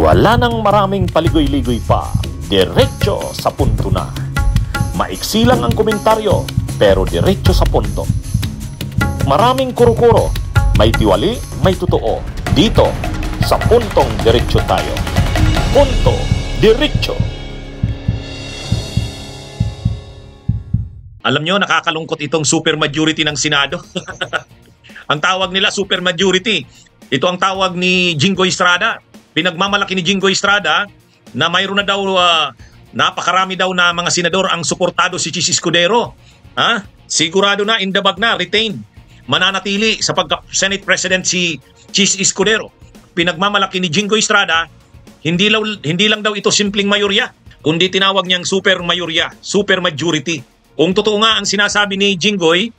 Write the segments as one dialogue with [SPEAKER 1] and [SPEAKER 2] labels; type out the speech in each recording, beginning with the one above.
[SPEAKER 1] Wala nang maraming paligoy-ligoy pa, diretso sa punto na. Maiksi lang ang komentaryo, pero diretso sa punto. Maraming kuro-kuro, may tiwali, may totoo. Dito, sa Puntong Diretso tayo. Punto Diretso.
[SPEAKER 2] Alam nyo, nakakalungkot itong supermajority ng Senado. Ang tawag nila supermajority. Ito ang tawag ni Jinggoy Estrada. Pinagmamalaki ni Jinggoy Estrada na mayroon na daw, napakarami daw na mga senador ang suportado si Chis Escudero. Sigurado na, in the bag na, retained. Mananatili sa pagka-Senate President si Chis Escudero. Pinagmamalaki ni Jinggoy Estrada, hindi lang daw ito simpleng mayorya, kundi tinawag niyang supermayorya, supermajority. Kung totoo nga ang sinasabi ni Jinggoy,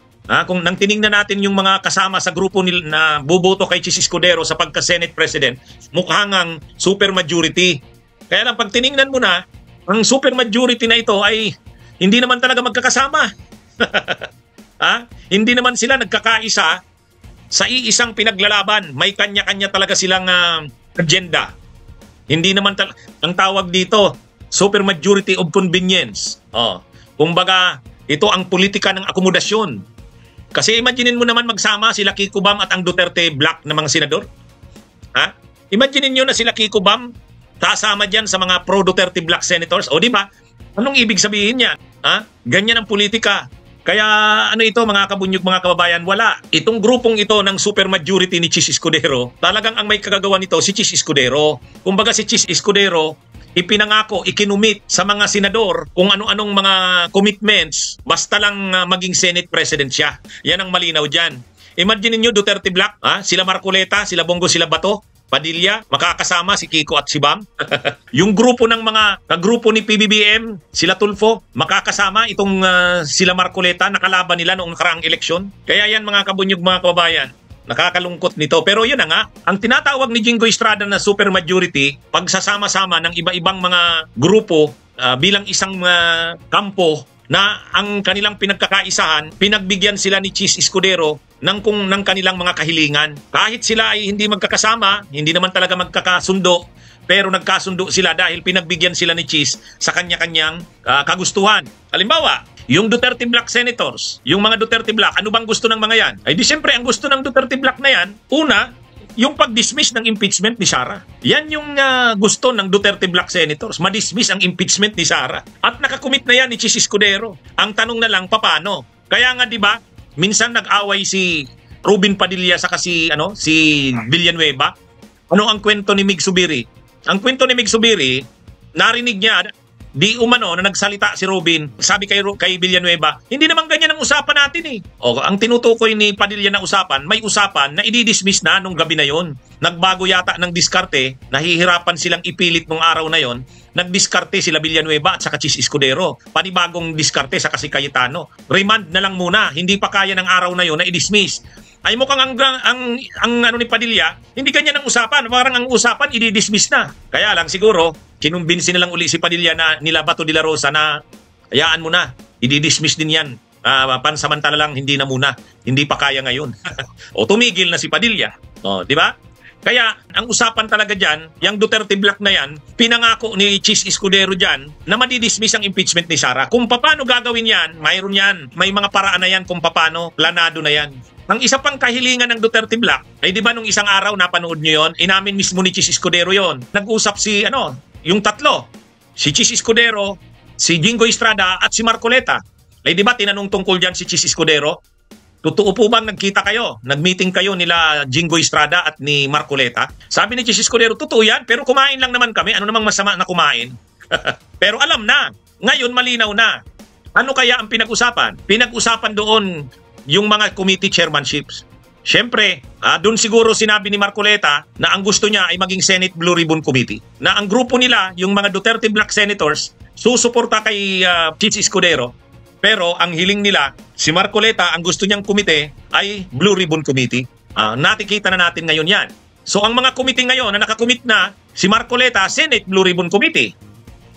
[SPEAKER 2] kung nang tiningnan natin yung mga kasama sa grupo na buboto kay Chis Escudero sa pagka-Senate President, mukhang ang supermajority. Kaya lang pag tiningnan mo na, ang supermajority na ito ay hindi naman talaga magkakasama. Hindi naman sila nagkakaisa sa iisang pinaglalaban. May kanya-kanya talaga silang agenda. Hindi naman ang tawag dito, supermajority of convenience. Kumbaga, ito ang politika ng akomodasyon. Kasi imaginin mo naman magsama sila Kiko Bam at ang Duterte Black na mga senador. Imaginin nyo na sila Kiko Bam kasama dyan sa mga pro-Duterte Black senators. O di ba? Anong ibig sabihin yan? Ganyan ang politika. Kaya ano ito mga kabunyog, mga kababayan, wala. Itong grupong ito ng supermajority ni Chis Escudero, talagang ang may kagagawa nito si Chis Escudero. Kumbaga si Chis Escudero, ipinangako, ikinumit sa mga senador kung ano-anong mga commitments, basta lang maging Senate President siya. Yan ang malinaw dyan. Imagine niyo Duterte Black, sila Marcoleta, sila Bongo, sila Bato, Padilla, makakasama si Kiko at si Bam. Yung grupo ng mga kagrupo ni PBBM, sila Tulfo, makakasama itong sila Marcoleta, nakalaban nila noong nakaraang eleksyon. Kaya yan mga kabunyog, mga kababayan, nakakalungkot nito. Pero yun na nga, ang tinatawag ni Jinggoy Estrada na supermajority, pagsasama-sama ng iba-ibang mga grupo bilang isang kampo na ang kanilang pinagkakaisahan, pinagbigyan sila ni Chis Escudero ng kanilang mga kahilingan. Kahit sila ay hindi magkakasama, hindi naman talaga magkakasundo, pero nagkasundo sila dahil pinagbigyan sila ni Chis sa kanya-kanyang kagustuhan. Halimbawa, yung Duterte Black senators, yung mga Duterte Black, ano bang gusto ng mga yan? Ay di siyempre, ang gusto ng Duterte Black na yan, una, yung pag-dismiss ng impeachment ni Sara. Yan yung gusto ng Duterte Black senators, ma-dismiss ang impeachment ni Sara. At nakakumit na yan ni Chis Escudero. Ang tanong na lang, paano? Kaya nga 'di ba, minsan nag-away si Robin Padilla sa si Villanueva. Ano ang kwento ni Mig Subiri? Ang kwento ni Mig Subiri, narinig niya di umano na nagsalita si Robin, sabi kay Villanueva, hindi naman ganyan ang usapan natin eh. Ang tinutukoy ni Padilla na usapan, may usapan na i-dismiss na nung gabi na yon. Nagbago yata ng diskarte, nahihirapan silang ipilit nung araw na yon. Nagdiskarte sila Villanueva at saka Chis Escudero. Panibagong diskarte sa si Cayetano. Remand na lang muna, hindi pa kaya ng araw na yon na i-dismiss. Ay mukhang ang ano ni Padilla, hindi ganyan ang usapan. Parang ang usapan, i-dismiss na. Kaya lang siguro, kinumbinsi na lang uli si Padilla na nila Bato de la Rosa na hayaan mo na, i-dismiss din yan. Pansamantala lang, hindi na muna. Hindi pa kaya ngayon. O tumigil na si Padilla. Di ba? Kaya ang usapan talaga dyan, yung Duterte Black na yan, pinangako ni Chis Escudero dyan na madidismiss ang impeachment ni Sara. Kung paano gagawin yan, mayroon yan. May mga paraan na yan kung paano, planado na yan. Ang isa pang kahilingan ng Duterte Black, ay di ba nung isang araw napanood nyo yon, inamin mismo ni Chis Escudero yon. Nag-usap yung tatlo, si Chis Escudero, si Jinggoy Estrada at si Marcoleta. Ay di ba tinanong tungkol dyan si Chis Escudero? Totoo po bang nagkita kayo? Nag-meeting kayo nila Jinggoy Estrada at ni Marcoleta? Sabi ni Chis Escudero, totoo yan, pero kumain lang naman kami. Ano namang masama na kumain? Pero alam na, ngayon malinaw na. Ano kaya ang pinag-usapan? Pinag-usapan doon yung mga committee chairmanships. Siyempre, doon siguro sinabi ni Marcoleta na ang gusto niya ay maging Senate Blue Ribbon Committee. Na ang grupo nila, yung mga Duterte Black senators, susuporta kay Chis Escudero. Pero ang hiling nila, si Marcoleta, ang gusto niyang komite ay Blue Ribbon Committee. Nakikita na natin ngayon yan. So ang mga committee ngayon na nakakomit na, si Marcoleta, Senate Blue Ribbon Committee.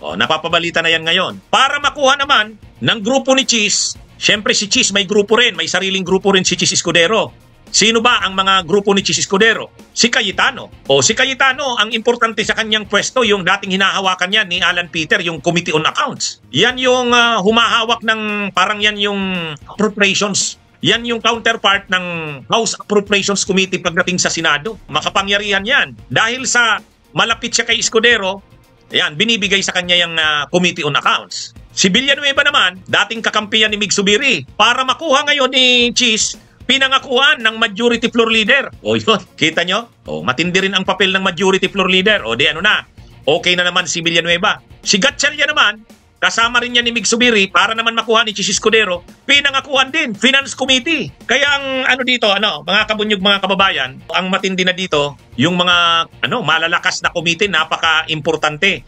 [SPEAKER 2] Napapabalita na yan ngayon. Para makuha naman ng grupo ni Chis, siyempre si Chis may grupo rin, may sariling grupo rin si Chis Escudero. Sino ba ang mga grupo ni Chis Escudero? Si Cayetano. O si Cayetano, ang importante sa kanyang pwesto, yung dating hinahawakan niya ni Alan Peter, yung Committee on Accounts. Yan yung humahawak ng, parang yan yung appropriations. Yan yung counterpart ng House Appropriations Committee pagdating sa Senado. Makapangyarihan yan. Dahil sa malapit siya kay Escudero, yan, binibigay sa kanya yung Committee on Accounts. Si Villanueva naman, dating kakampiyan ni Mig Zubiri, para makuha ngayon ni Chis, pinangakuan ng majority floor leader. O yun, kita nyo? O, matindi rin ang papel ng majority floor leader. O di ano na, okay na naman si Villanueva. Si Gatchalian naman, kasama rin niya ni Mig Zubiri para naman makuha ni Chis Escudero, pinangakuan din, Finance Committee. Kaya ang ano dito, mga kabunyog, mga kababayan, ang matindi na dito, yung mga malalakas na committee, napaka-importante.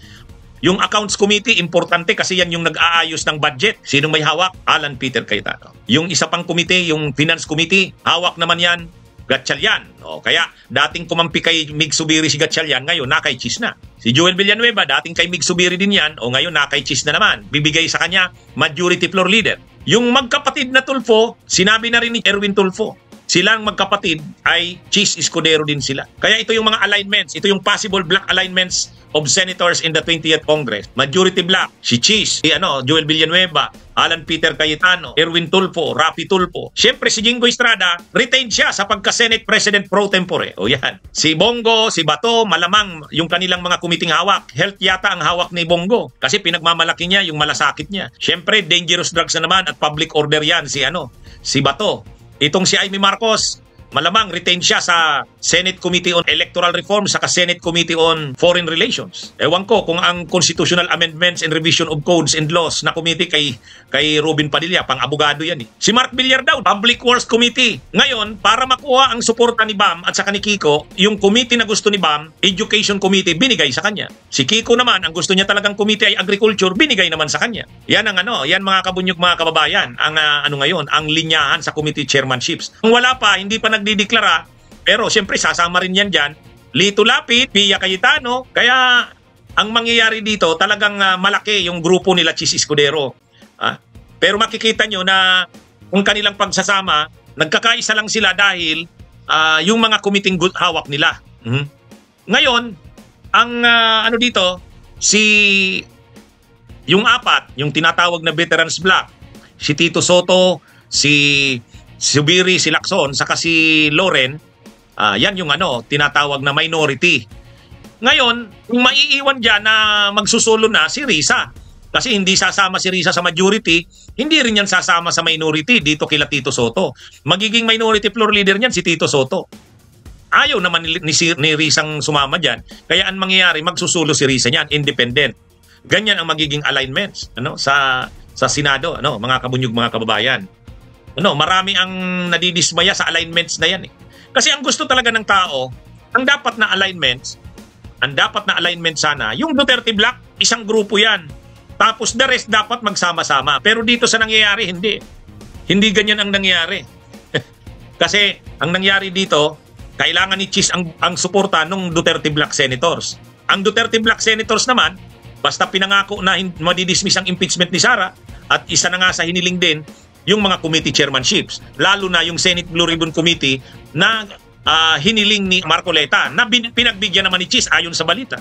[SPEAKER 2] Yung Accounts Committee, importante kasi yan yung nag-aayos ng budget. Sino may hawak? Alan Peter Cayetano. Yung isa pang committee, yung Finance Committee, hawak naman yan, Gatchalian. O, kaya dating kumampi kay Mig Zubiri si Gatchalian, ngayon na kay Chis na. Si Joel Villanueva, dating kay Mig Zubiri din yan, o ngayon na kay Chis na naman. Bibigay sa kanya, majority floor leader. Yung magkapatid na Tulfo, sinabi na rin ni Erwin Tulfo, silang magkapatid ay Chis Escudero din sila. Kaya ito yung mga alignments, ito yung possible black alignments of senators in the 20th Congress. Majority black, si Chis, si Joel Villanueva, Alan Peter Cayetano, Erwin Tulfo, Rafi Tulfo. Siyempre si Jinggoy Estrada, retained siya sa pagka-Senate President pro tempore. O yan. Si Bongo, si Bato, malamang yung kanilang mga kumiting hawak. Health yata ang hawak ni Bongo kasi pinagmamalaki niya yung malasakit niya. Siyempre dangerous drugs na naman at public order yan si Bato. Itong si Amy Marcos, malamang retain siya sa Senate Committee on Electoral Reform saka Senate Committee on Foreign Relations. Ewan ko kung ang Constitutional Amendments and Revision of Codes and Laws na committee kay Robin Padilla, pang-abogado yan eh. Si Mark Villar daw, Public Works Committee. Ngayon, para makuha ang suporta ni Bam at saka ni Kiko, yung committee na gusto ni Bam, Education Committee, binigay sa kanya. Si Kiko naman, ang gusto niya talagang committee ay Agriculture, binigay naman sa kanya. Yan ang yan mga kabunyog, mga kababayan, ang ngayon, ang linyahan sa committee chairmanships. Kung wala pa, hindi pa nagdideklara, pero siyempre sasama rin yan dyan, Lito Lapid, Pia Cayetano. Kaya ang mangyayari dito talagang malaki yung grupo nila Chis Escudero. Pero makikita nyo na kung kanilang pagsasama, nagkakaisa lang sila dahil yung mga committing hawak nila. Ngayon, ang dito, yung apat, yung tinatawag na Veterans Bloc, si Tito Soto, si Zubiri, si Lacson, saka si Loren, yan yung tinatawag na minority. Ngayon, kung maiiwan dyan na magsusulo na si Risa, kasi hindi sasama si Risa sa majority, hindi rin yan sasama sa minority dito kila Tito Soto. Magiging minority floor leader niyan si Tito Soto. Ayaw naman ni Risang sumama dyan. Kaya ang mangyayari, magsusulo si Risa niyan, independent. Ganyan ang magiging alignments sa Senado, mga kabunyog, mga kababayan. Marami ang nadidismaya sa alignments na yan eh. Kasi ang gusto talaga ng tao, ang dapat na alignment sana, yung Duterte Bloc, isang grupo yan. Tapos the rest dapat magsama-sama. Pero dito sa nangyayari, hindi. Hindi ganyan ang nangyayari. Kasi ang nangyayari dito, kailangan ni Chis ang suporta ng Duterte Bloc Senators. Ang Duterte Bloc Senators naman, basta pinangako na madidismiss ang impeachment ni Sara, at isa na nga sa hiniling din, yung mga committee chairmanships, lalo na yung Senate Blue Ribbon Committee na hiniling ni Marcoleta na pinagbigyan naman ni Chis ayon sa balita.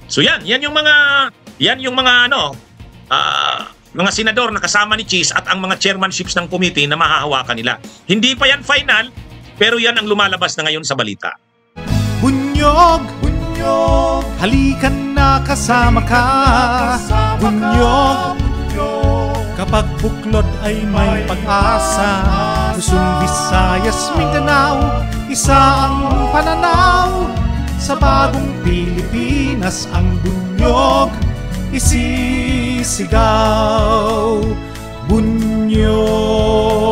[SPEAKER 2] So yan yung mga mga senador na kasama ni Chis at ang mga chairmanships ng committee na mahahawakan nila. Hindi pa yan final, pero yan ang lumalabas na ngayon sa balita.
[SPEAKER 3] Bunyog, bunyog, halikan na kasama ka. Bunyog, kapag buklod ay may pag-asa. Luzon, Visayas, Mindanao, isa ang pananaw. Sa bagong Pilipinas ang bunyog isisigaw. Bunyog.